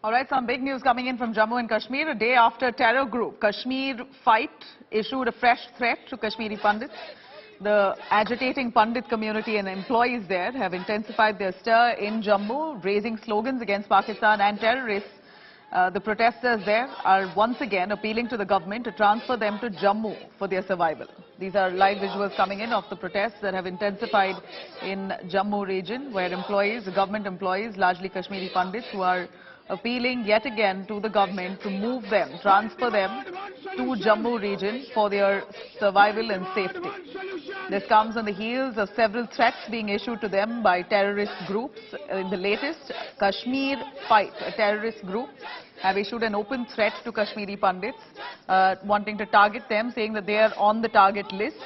All right, some big news coming in from Jammu and Kashmir. A day after terror group Kashmir Fight issued a fresh threat to Kashmiri Pandits. The agitating Pandit community and employees there have intensified their stir in Jammu, raising slogans against Pakistan and terrorists. The protesters there are once again appealing to the government to transfer them to Jammu for their survival. These are live visuals coming in of the protests that have intensified in Jammu region, where employees, government employees, largely Kashmiri Pandits, who are appealing yet again to the government to move them, transfer them to Jammu region for their survival and safety. This comes on the heels of several threats being issued to them by terrorist groups. In the latest, Kashmir Fight, a terrorist group, have issued an open threat to Kashmiri Pandits, wanting to target them, saying that they are on the target list.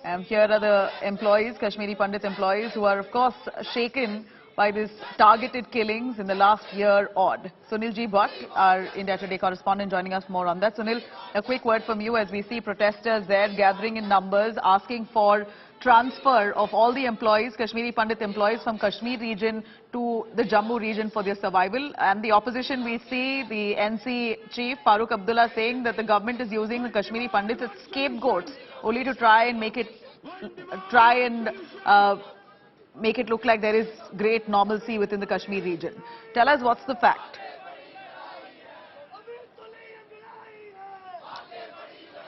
And here are the employees, Kashmiri Pandit employees, who are of course shaken by these targeted killings in the last year odd. Sunil G. Bhatt, our India Today correspondent, joining us more on that. Sunil, a quick word from you as we see protesters there gathering in numbers, asking for transfer of all the employees, Kashmiri Pandit employees from Kashmir region to the Jammu region for their survival. And the opposition, we see the NC chief, Farooq Abdullah, saying that the government is using the Kashmiri Pandits as scapegoats only to try and make it look like there is great normalcy within the Kashmir region. Tell us what's the fact.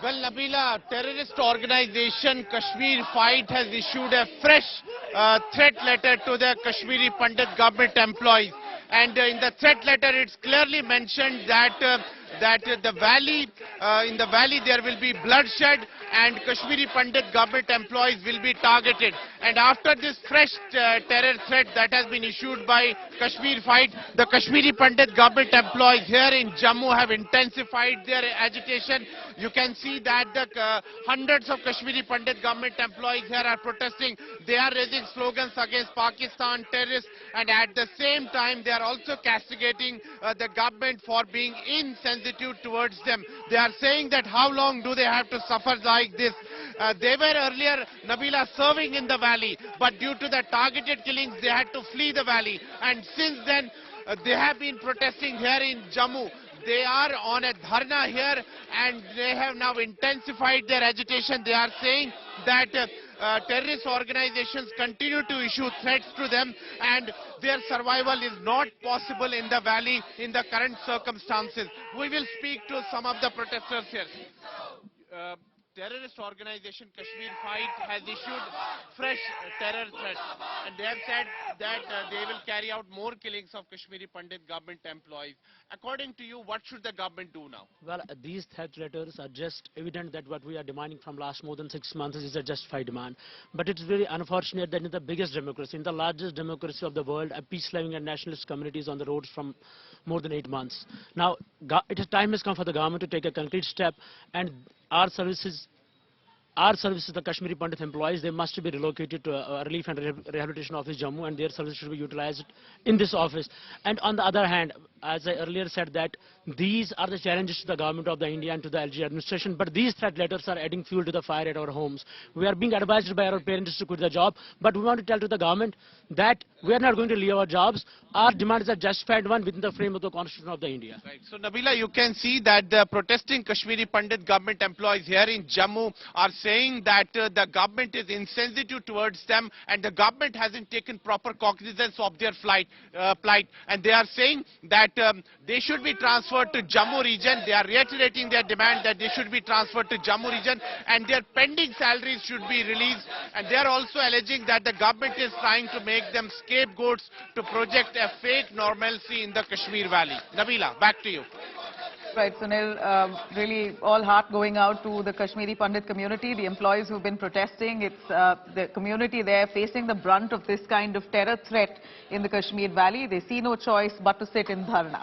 Well, Nabila, terrorist organization Kashmir Fight has issued a fresh threat letter to the Kashmiri Pandit government employees. And in the threat letter, it's clearly mentioned that in the valley there will be bloodshed and Kashmiri Pandit government employees will be targeted. And after this fresh terror threat that has been issued by Kashmir Fight, the Kashmiri Pandit government employees here in Jammu have intensified their agitation. You can see that the hundreds of Kashmiri Pandit government employees here are protesting. They are raising slogans against Pakistan terrorists, and at the same time they are also castigating the government for being insensitive towards them. They are saying that how long do they have to suffer like this? They were earlier, Nabila, serving in the valley, but due to the targeted killings they had to flee the valley, and since then they have been protesting here in Jammu. They are on a dharna here and they have now intensified their agitation. They are saying that terrorist organizations continue to issue threats to them and their survival is not possible in the valley in the current circumstances. We will speak to some of the protesters here. Terrorist organization Kashmir Fight has issued fresh terror threats, and they have said that they will carry out more killings of Kashmiri Pandit government employees. According to you, what should the government do now? Well, these threat letters are just evident that what we are demanding from last more than 6 months is a justified demand. But it's very unfortunate that in the biggest democracy, in the largest democracy of the world, a peace-loving and nationalist community is on the roads from more than 8 months. Now, time has come for the government to take a concrete step, and our services, the Kashmiri Pandit employees, they must be relocated to a relief and rehabilitation office Jammu, and their services should be utilized in this office. And on the other hand, as I earlier said, that these are the challenges to the government of the India and to the LG administration, but these threat letters are adding fuel to the fire at our homes. We are being advised by our parents to quit the job, but we want to tell to the government that we are not going to leave our jobs. Our demand is a justified one within the frame of the Constitution of the India. Right. So, Nabila, you can see that the protesting Kashmiri Pandit government employees here in Jammu are saying that the government is insensitive towards them and the government hasn't taken proper cognizance of their plight. And they are saying that they should be transferred to Jammu region. They are reiterating their demand that they should be transferred to Jammu region and their pending salaries should be released. And they are also alleging that the government is trying to make them scapegoats to project a fake normalcy in the Kashmir Valley. Nabila, back to you. Right, Sunil, really all heart going out to the Kashmiri Pandit community, the employees who've been protesting. It's the community there facing the brunt of this kind of terror threat in the Kashmir Valley. They see no choice but to sit in dharna.